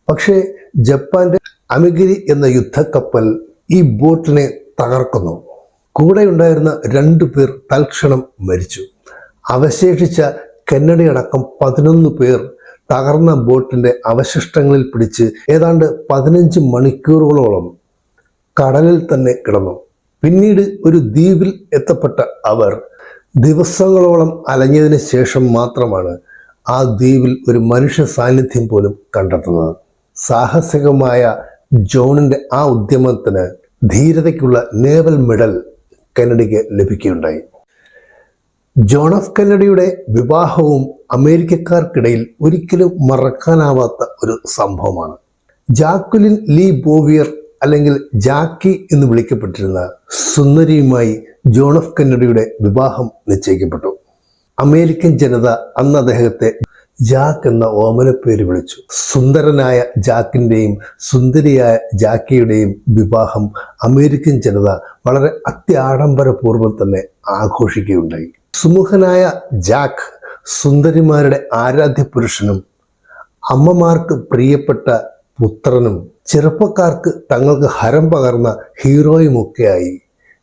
പക്ഷേ ജപ്പാന്റെ അമിഗിരി എന്ന യുദ്ധക്കപ്പൽ ഈ ബോട്ടിനെ തകർക്കുന്നു. കൂടെയുണ്ടായിരുന്ന 2 പേർ തൽക്ഷണം മരിച്ചു. അവശേഷിച്ച കെന്നഡി അടക്കം 11 പേർ തകർന്ന ബോട്ടിന്റെ അവശിഷ്ടങ്ങളിൽ പിടിച്ച് ഏതാണ്ട് 15 മണിക്കൂറുകളോളം കടലിൽ തന്നെ കിടന്നു. പിന്നീട് ഒരു ദ്വീപിൽ എത്തപ്പെട്ട അവർ ദിവസങ്ങളോളം അലഞ്ഞതിന് ശേഷം മാത്രമാണ് ആ ദ്വീപിൽ ഒരു മനുഷ്യ സാന്നിധ്യം പോലും കണ്ടെത്തുന്നത്. സാഹസികമായ ജോണിന്റെ ആ ഉദ്യമത്തിന് ധീരതയ്ക്കുള്ള നേവൽ മെഡൽ കെന്നഡിക്ക് ലഭിക്കുകയുണ്ടായി. ജോൺ എഫ് കെന്നഡിയുടെ വിവാഹവും അമേരിക്കക്കാർക്കിടയിൽ ഒരിക്കലും മറക്കാനാവാത്ത ഒരു സംഭവമാണ്. ജാക്വലിൻ ലീ ബോവിയർ അല്ലെങ്കിൽ ജാക്കി എന്ന് വിളിക്കപ്പെട്ടിരുന്ന സുന്ദരിയുമായി ജോൺ എഫ് കെന്നഡിയുടെ വിവാഹം നിശ്ചയിക്കപ്പെട്ടു. അമേരിക്കൻ ജനത അന്ന് അദ്ദേഹത്തെ ജാക്ക് എന്ന ഓമനപ്പേര് വിളിച്ചു. സുന്ദരനായ ജാക്കിൻ്റെയും സുന്ദരിയായ ജാക്കിയുടെയും വിവാഹം അമേരിക്കൻ ജനത വളരെ അത്യാഡംബരപൂർവ്വം തന്നെ ആഘോഷിക്കുകയുണ്ടായി. സുമുഖനായ ജാക്ക് സുന്ദരിമാരുടെ ആരാധ്യ പുരുഷനും അമ്മമാർക്ക് പ്രിയപ്പെട്ട പുത്രനും ചെറുപ്പക്കാർക്ക് തങ്ങൾക്ക് ഹരം പകർന്ന ഹീറോയുമൊക്കെയായി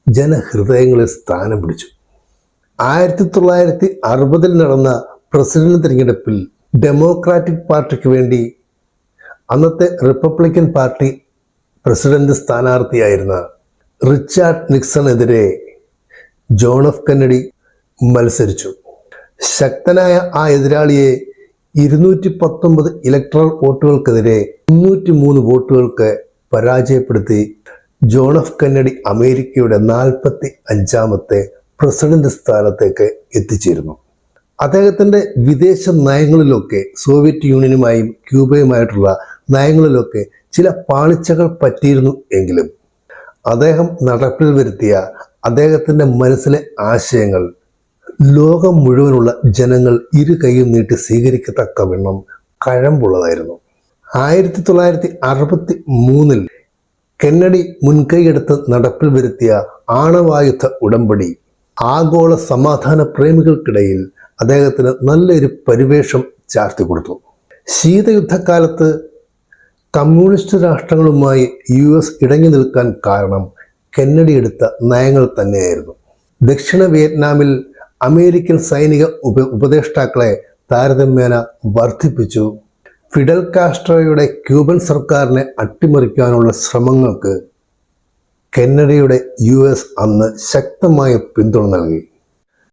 ജനഹൃദയങ്ങളിൽ സ്ഥാനം പിടിച്ചു. 1960 നടന്ന പ്രസിഡന്റ് തിരഞ്ഞെടുപ്പിൽ ഡെമോക്രാറ്റിക് പാർട്ടിക്ക് വേണ്ടി അന്നത്തെ റിപ്പബ്ലിക്കൻ പാർട്ടി പ്രസിഡന്റ് സ്ഥാനാർത്ഥിയായിരുന്ന റിച്ചാർഡ് നിക്സണെതിരെ ജോൺ എഫ് കെന്നഡി മത്സരിച്ചു. ശക്തനായ ആ എതിരാളിയെ 219 ഇലക്ട്രൽ വോട്ടുകൾക്കെതിരെ 303 വോട്ടുകൾക്ക് പരാജയപ്പെടുത്തി ജോൺ എഫ് കെന്നഡി അമേരിക്കയുടെ 45ാമത്തെ പ്രസിഡന്റ് സ്ഥാനത്തേക്ക് എത്തിച്ചേരുന്നു. അദ്ദേഹത്തിൻ്റെ വിദേശ നയങ്ങളിലൊക്കെ സോവിയറ്റ് യൂണിയനുമായും ക്യൂബയുമായിട്ടുള്ള നയങ്ങളിലൊക്കെ ചില പാളിച്ചകൾ പറ്റിയിരുന്നു എങ്കിലും അദ്ദേഹം നടപ്പിൽ വരുത്തിയ അദ്ദേഹത്തിൻ്റെ മനസ്സിലെ ആശയങ്ങൾ ലോകം മുഴുവനുള്ള ജനങ്ങൾ ഇരു കൈയും നീട്ടി സ്വീകരിക്കത്തക്കവണ്ണം കഴമ്പുള്ളതായിരുന്നു. 1963 കെന്നഡി മുൻകൈയെടുത്ത് നടപ്പിൽ വരുത്തിയ ആണവായുധ ഉടമ്പടി ആഗോള സമാധാന പ്രേമികൾക്കിടയിൽ അദ്ദേഹത്തിന് നല്ലൊരു പരിവേഷം ചാർത്തി കൊടുത്തു. ശീതയുദ്ധകാലത്ത് കമ്മ്യൂണിസ്റ്റ് രാഷ്ട്രങ്ങളുമായി US ഇടഞ്ഞു നിൽക്കാൻ കാരണം കെന്നഡി എടുത്ത നയങ്ങൾ തന്നെയായിരുന്നു. ദക്ഷിണ വിയറ്റ്നാമിൽ അമേരിക്കൻ സൈനിക ഉപദേഷ്ടാക്കളെ താരതമ്യേന വർദ്ധിപ്പിച്ചു. ഫിഡൽ കാസ്ട്രോയുടെ ക്യൂബൻ സർക്കാരിനെ അട്ടിമറിക്കാനുള്ള ശ്രമങ്ങൾക്ക് കെന്നഡിയുടെ US അന്ന് ശക്തമായ പിന്തുണ നൽകി.